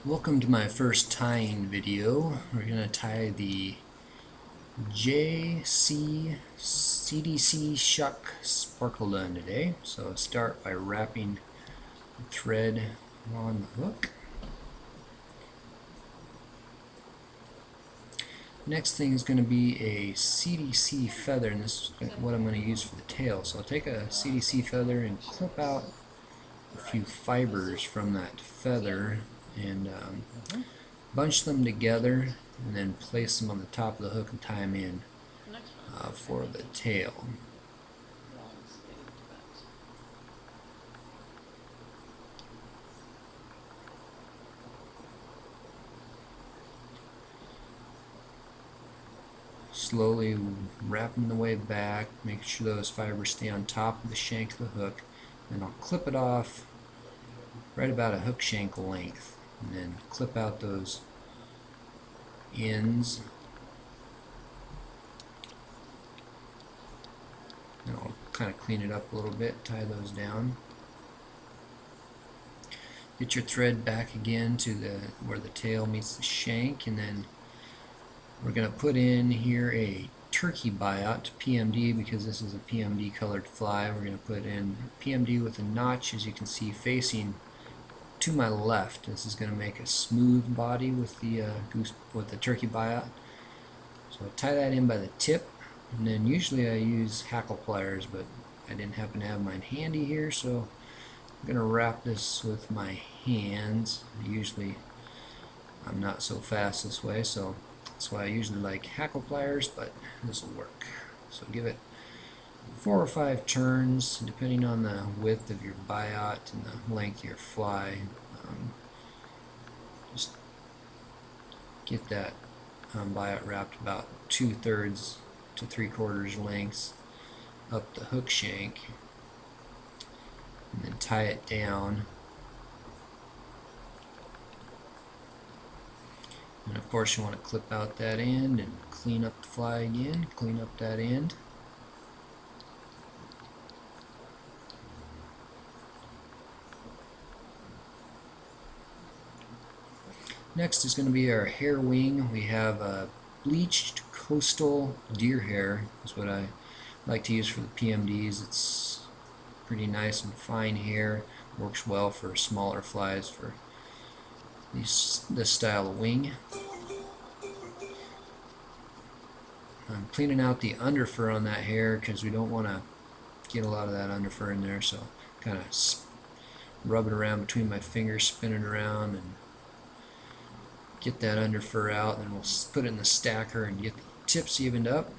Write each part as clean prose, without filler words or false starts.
Welcome to my first tying video. We're going to tie the JC Sparkle Dun today. So start by wrapping the thread on the hook. Next thing is going to be a CDC feather, and this is what I'm going to use for the tail. So I'll take a CDC feather and clip out a few fibers from that feather and bunch them together and then place them on the top of the hook and tie them in for the tail. Slowly wrapping the way back, make sure those fibers stay on top of the shank of the hook, and I'll clip it off right about a hook shank length, and then clip out those ends. And I'll kind of clean it up a little bit, tie those down. Get your thread back again to where the tail meets the shank, and then we're going to put in here a turkey biot PMD because this is a PMD colored fly. We're going to put in PMD with a notch, as you can see, facing to my left. This is going to make a smooth body with the turkey biot. So I tie that in by the tip, and then usually I use hackle pliers, but I didn't happen to have mine handy here, so I'm going to wrap this with my hands. Usually I'm not so fast this way, so that's why I usually like hackle pliers, but this will work. So give it 4 or 5 turns depending on the width of your biot and the length of your fly. Just get that biot wrapped about 2/3 to 3/4 lengths up the hook shank, and then tie it down. And of course you want to clip out that end and clean up the fly again, clean up that end. Next is going to be our hair wing. We have bleached coastal deer hair. That's what I like to use for the PMDs. It's pretty nice and fine hair. Works well for smaller flies for this style of wing. I'm cleaning out the underfur on that hair because we don't want to get a lot of that underfur in there, so kind of rub it around between my fingers, spin it around, and get that underfur out. Then we'll put it in the stacker and get the tips evened up.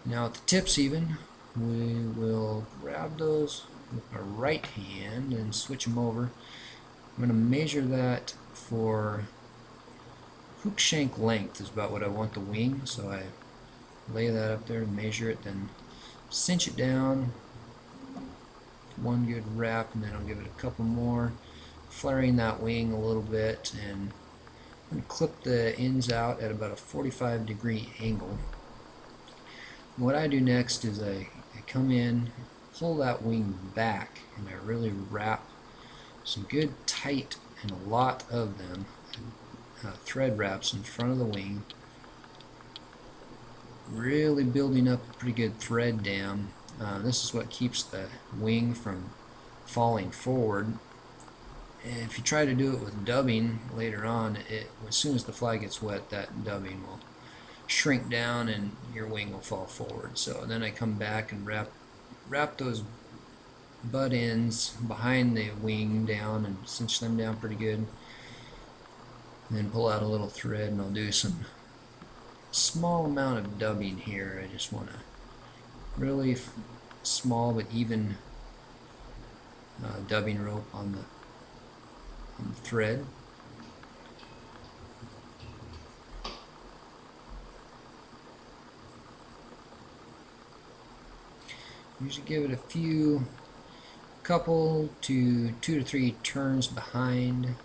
Now with the tips even, we will grab those with our right hand and switch them over. I'm going to measure that for hook shank length is about what I want the wing, so I lay that up there and measure it, then cinch it down, one good wrap, and then I'll give it a couple more, flaring that wing a little bit, and I'm going to clip the ends out at about a 45-degree angle. And what I do next is I come in, pull that wing back, and I really wrap some good tight, and a lot of them, thread wraps in front of the wing, really building up a pretty good thread dam. This is what keeps the wing from falling forward. And if you try to do it with dubbing later on, as soon as the fly gets wet, that dubbing will shrink down and your wing will fall forward. So then I come back and wrap those butt ends behind the wing down and cinch them down pretty good. And then pull out a little thread, and I'll do some small amount of dubbing here. I just want a really small but even dubbing rope on the thread. Usually give it a couple to 2 to 3 turns behind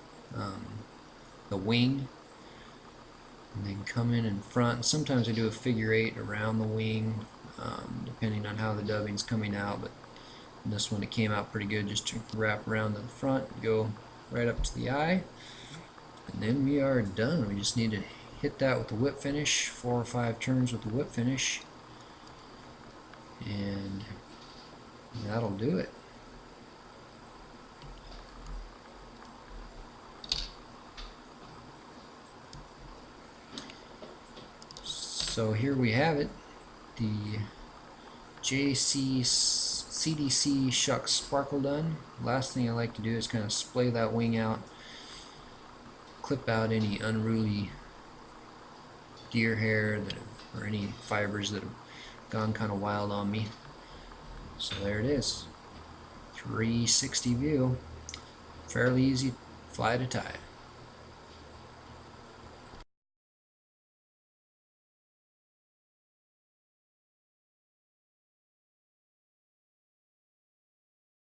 the wing, and then come in front. Sometimes I do a figure 8 around the wing, depending on how the dubbing's coming out, but this one it came out pretty good just to wrap around the front, go right up to the eye, and then we are done. We just need to hit that with the whip finish, 4 or 5 turns with the whip finish, and that'll do it. So here we have it, the CDC Shucks Sparkle Dun. Last thing I like to do is kind of splay that wing out, clip out any unruly deer hair or any fibers that have gone kind of wild on me. So there it is, 360 view, fairly easy fly to tie.